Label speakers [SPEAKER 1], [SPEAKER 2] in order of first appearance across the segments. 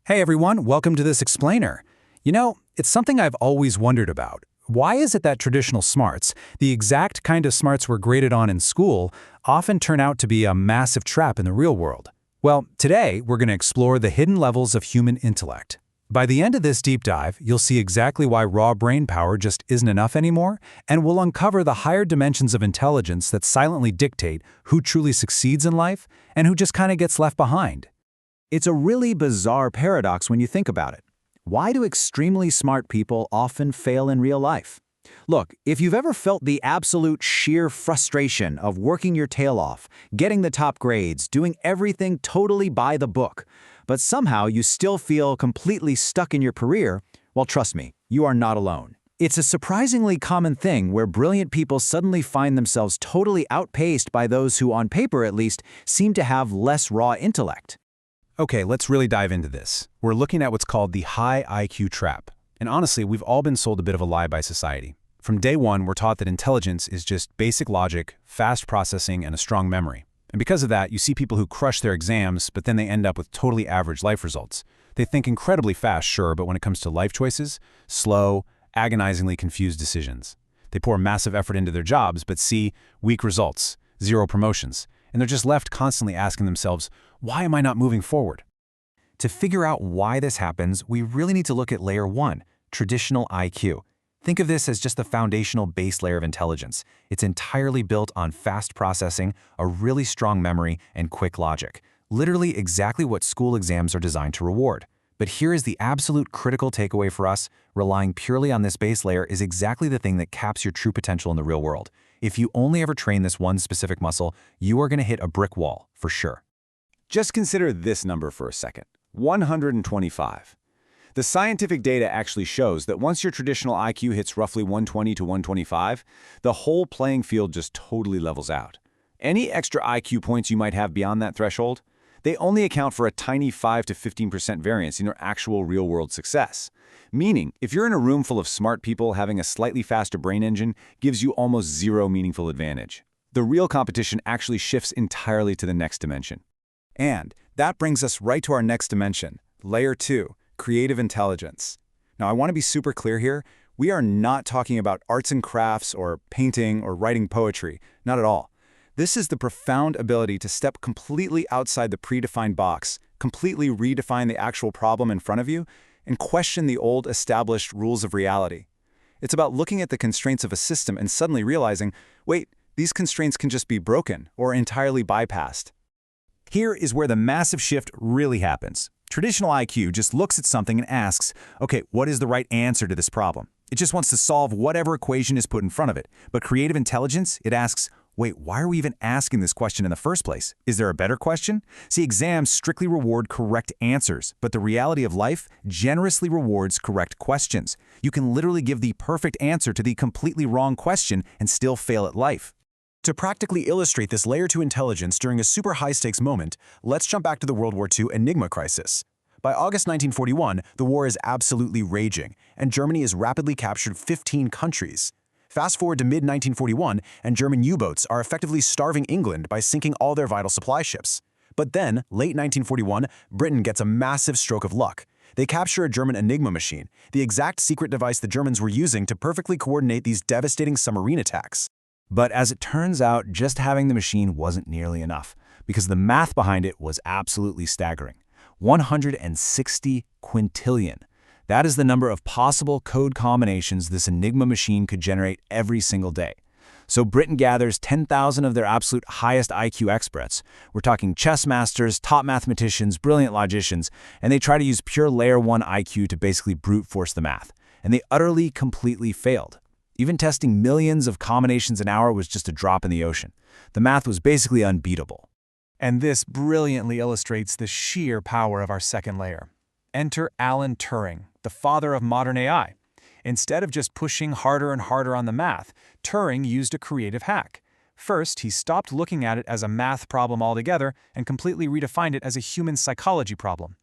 [SPEAKER 1] Hey everyone, welcome to this explainer. It's something I've always wondered about. Why is it that traditional smarts, the exact kind of smarts we're graded on in school, often turn out to be a massive trap in the real world? Well, today we're going to explore the hidden levels of human intellect. By the end of this deep dive, you'll see exactly why raw brain power just isn't enough anymore, and we'll uncover the higher dimensions of intelligence that silently dictate who truly succeeds in life and who just kind of gets left behind.
[SPEAKER 2] It's a really bizarre paradox when you think about it. Why do extremely smart people often fail in real life? Look, if you've ever felt the absolute sheer frustration of working your tail off, getting the top grades, doing everything totally by the book, but somehow you still feel completely stuck in your career, well, trust me, you are not alone. It's a surprisingly common thing where brilliant people suddenly find themselves totally outpaced by those who, on paper at least, seem to have less raw intellect.
[SPEAKER 1] Okay, let's really dive into this. We're looking at what's called the high IQ trap. And honestly, we've all been sold a bit of a lie by society. From day one, we're taught that intelligence is just basic logic, fast processing, and a strong memory. And because of that, you see people who crush their exams, but then they end up with totally average life results. They think incredibly fast, sure, but when it comes to life choices, slow, agonizingly confused decisions. They pour massive effort into their jobs, but see weak results, zero promotions. And they're just left constantly asking themselves, why am I not moving forward?
[SPEAKER 2] To figure out why this happens, we really need to look at layer 1, traditional IQ. Think of this as just the foundational base layer of intelligence. It's entirely built on fast processing, a really strong memory, and quick logic. Literally exactly what school exams are designed to reward. But here is the absolute critical takeaway for us: relying purely on this base layer is exactly the thing that caps your true potential in the real world. If you only ever train this one specific muscle, you are going to hit a brick wall, for sure.
[SPEAKER 3] Just consider this number for a second: 125. The scientific data actually shows that once your traditional IQ hits roughly 120 to 125, the whole playing field just totally levels out. Any extra IQ points you might have beyond that threshold, they only account for a tiny 5 to 15% variance in your actual real-world success. Meaning, if you're in a room full of smart people, having a slightly faster brain engine gives you almost zero meaningful advantage. The real competition actually shifts entirely to the next dimension.
[SPEAKER 4] And that brings us right to our next dimension, layer 2, creative intelligence. Now, I want to be super clear here. We are not talking about arts and crafts or painting or writing poetry, not at all. This is the profound ability to step completely outside the predefined box, completely redefine the actual problem in front of you, and question the old established rules of reality. It's about looking at the constraints of a system and suddenly realizing, wait, these constraints can just be broken or entirely bypassed.
[SPEAKER 2] Here is where the massive shift really happens. Traditional IQ just looks at something and asks, okay, what is the right answer to this problem? It just wants to solve whatever equation is put in front of it. But creative intelligence, it asks, wait, why are we even asking this question in the first place? Is there a better question? See, exams strictly reward correct answers, but the reality of life generously rewards correct questions. You can literally give the perfect answer to the completely wrong question and still fail at life. To practically illustrate this layer 2 intelligence during a super high-stakes moment, let's jump back to the World War II Enigma crisis. By August 1941, the war is absolutely raging, and Germany has rapidly captured 15 countries. Fast forward to mid-1941, and German U-boats are effectively starving England by sinking all their vital supply ships. But then, late 1941, Britain gets a massive stroke of luck. They capture a German Enigma machine, the exact secret device the Germans were using to perfectly coordinate these devastating submarine attacks.
[SPEAKER 1] But as it turns out, just having the machine wasn't nearly enough, because the math behind it was absolutely staggering. 160 quintillion. That is the number of possible code combinations this Enigma machine could generate every single day. So Britain gathers 10,000 of their absolute highest IQ experts. We're talking chess masters, top mathematicians, brilliant logicians, and they try to use pure layer 1 IQ to basically brute force the math. And they utterly, completely failed. Even testing millions of combinations an hour was just a drop in the ocean. The math was basically unbeatable.
[SPEAKER 5] And this brilliantly illustrates the sheer power of our second layer. Enter Alan Turing, the father of modern AI. Instead of just pushing harder and harder on the math, Turing used a creative hack. First, he stopped looking at it as a math problem altogether and completely redefined it as a human psychology problem.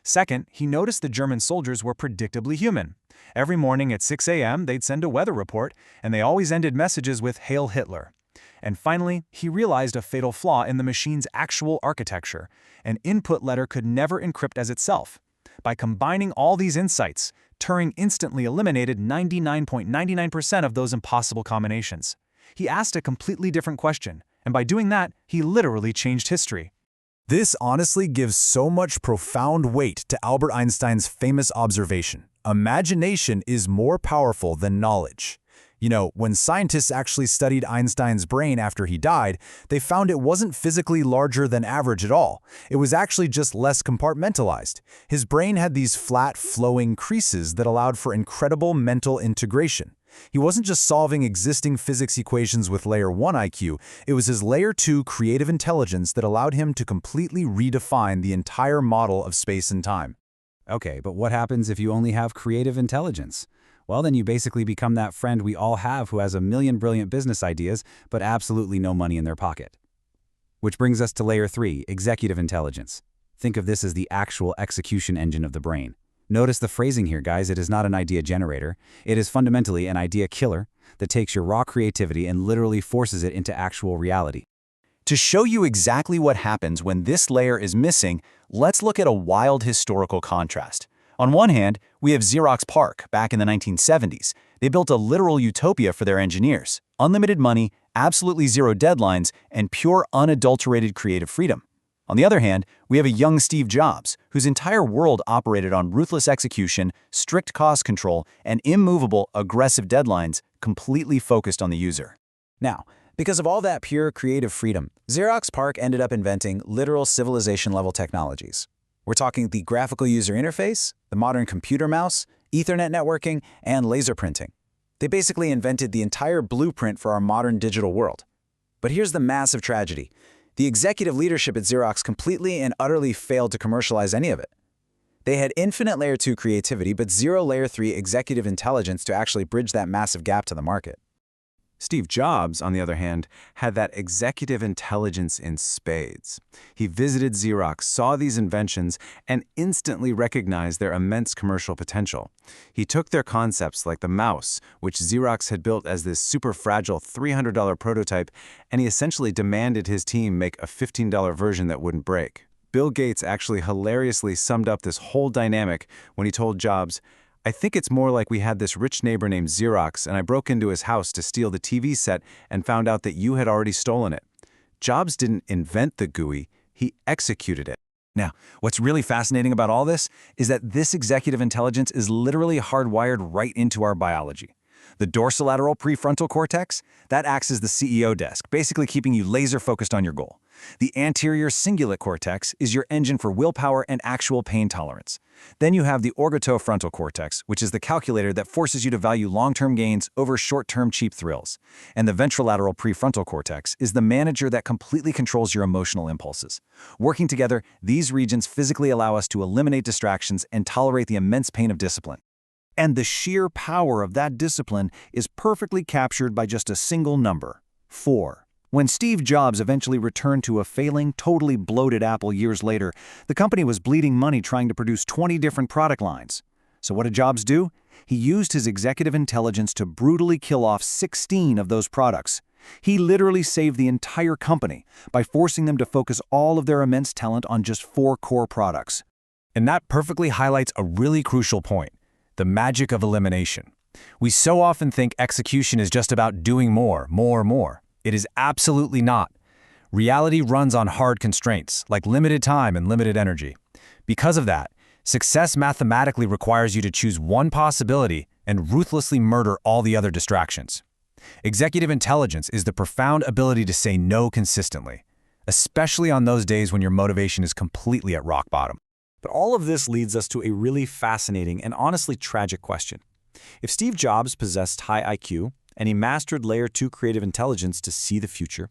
[SPEAKER 5] Second, he noticed the German soldiers were predictably human. Every morning at 6 a.m., they'd send a weather report, and they always ended messages with "Hail Hitler." And finally, he realized a fatal flaw in the machine's actual architecture. An input letter could never encrypt as itself. By combining all these insights, Turing instantly eliminated 99.99% of those impossible combinations. He asked a completely different question, and by doing that, he literally changed history.
[SPEAKER 2] This honestly gives so much profound weight to Albert Einstein's famous observation: imagination is more powerful than knowledge. You know, when scientists actually studied Einstein's brain after he died, they found it wasn't physically larger than average at all. It was actually just less compartmentalized. His brain had these flat, flowing creases that allowed for incredible mental integration. He wasn't just solving existing physics equations with Layer 1 IQ, it was his Layer 2 creative intelligence that allowed him to completely redefine the entire model of space and time.
[SPEAKER 3] Okay, but what happens if you only have creative intelligence? Well, then you basically become that friend we all have who has a million brilliant business ideas, but absolutely no money in their pocket. Which brings us to Layer 3, executive intelligence. Think of this as the actual execution engine of the brain. Notice the phrasing here, guys. It is not an idea generator. It is fundamentally an idea killer that takes your raw creativity and literally forces it into actual reality.
[SPEAKER 2] To show you exactly what happens when this layer is missing, let's look at a wild historical contrast. On one hand, we have Xerox PARC back in the 1970s. They built a literal utopia for their engineers: unlimited money, absolutely zero deadlines, and pure unadulterated creative freedom. On the other hand, we have a young Steve Jobs, whose entire world operated on ruthless execution, strict cost control, and immovable, aggressive deadlines, completely focused on the user. Now, because of all that pure creative freedom, Xerox PARC ended up inventing literal civilization-level technologies. We're talking the graphical user interface, the modern computer mouse, Ethernet networking, and laser printing. They basically invented the entire blueprint for our modern digital world. But here's the massive tragedy. The executive leadership at Xerox completely and utterly failed to commercialize any of it. They had infinite Layer 2 creativity, but zero Layer 3 executive intelligence to actually bridge that massive gap to the market.
[SPEAKER 3] Steve Jobs, on the other hand, had that executive intelligence in spades. He visited Xerox, saw these inventions, and instantly recognized their immense commercial potential. He took their concepts like the mouse, which Xerox had built as this super fragile $300 prototype, and he essentially demanded his team make a $15 version that wouldn't break. Bill Gates actually hilariously summed up this whole dynamic when he told Jobs, "I think it's more like we had this rich neighbor named Xerox, and I broke into his house to steal the TV set and found out that you had already stolen it." Jobs didn't invent the GUI, he executed it. Now, what's really fascinating about all this is that this executive intelligence is literally hardwired right into our biology. The dorsolateral prefrontal cortex, that acts as the CEO desk, basically keeping you laser-focused on your goal. The anterior cingulate cortex is your engine for willpower and actual pain tolerance. Then you have the orbitofrontal cortex, which is the calculator that forces you to value long-term gains over short-term cheap thrills. And the ventrolateral prefrontal cortex is the manager that completely controls your emotional impulses. Working together, these regions physically allow us to eliminate distractions and tolerate the immense pain of discipline. And the sheer power of that discipline is perfectly captured by just a single number: 4. When Steve Jobs eventually returned to a failing, totally bloated Apple years later, the company was bleeding money trying to produce 20 different product lines. So what did Jobs do? He used his executive intelligence to brutally kill off 16 of those products. He literally saved the entire company by forcing them to focus all of their immense talent on just 4 core products.
[SPEAKER 2] And that perfectly highlights a really crucial point: the magic of elimination. We so often think execution is just about doing more. It is absolutely not. Reality runs on hard constraints, like limited time and limited energy. Because of that, success mathematically requires you to choose one possibility and ruthlessly murder all the other distractions. Executive intelligence is the profound ability to say no consistently, especially on those days when your motivation is completely at rock bottom.
[SPEAKER 3] But all of this leads us to a really fascinating and honestly tragic question. If Steve Jobs possessed high IQ, and he mastered Layer 2 creative intelligence to see the future,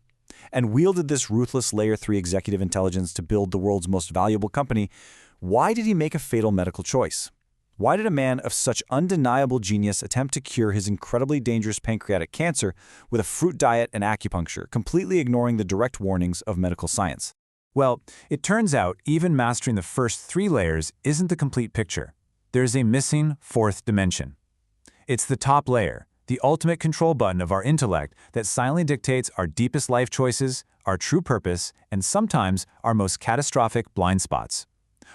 [SPEAKER 3] and wielded this ruthless Layer 3 executive intelligence to build the world's most valuable company, why did he make a fatal medical choice? Why did a man of such undeniable genius attempt to cure his incredibly dangerous pancreatic cancer with a fruit diet and acupuncture, completely ignoring the direct warnings of medical science?
[SPEAKER 2] Well, it turns out even mastering the first 3 layers isn't the complete picture. There's a missing 4th dimension. It's the top layer, the ultimate control button of our intellect that silently dictates our deepest life choices, our true purpose, and sometimes our most catastrophic blind spots.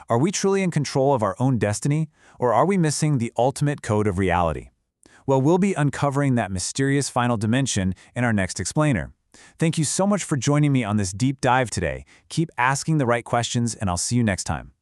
[SPEAKER 2] Are we truly in control of our own destiny, or are we missing the ultimate code of reality? Well, we'll be uncovering that mysterious final dimension in our next explainer. Thank you so much for joining me on this deep dive today. Keep asking the right questions, and I'll see you next time.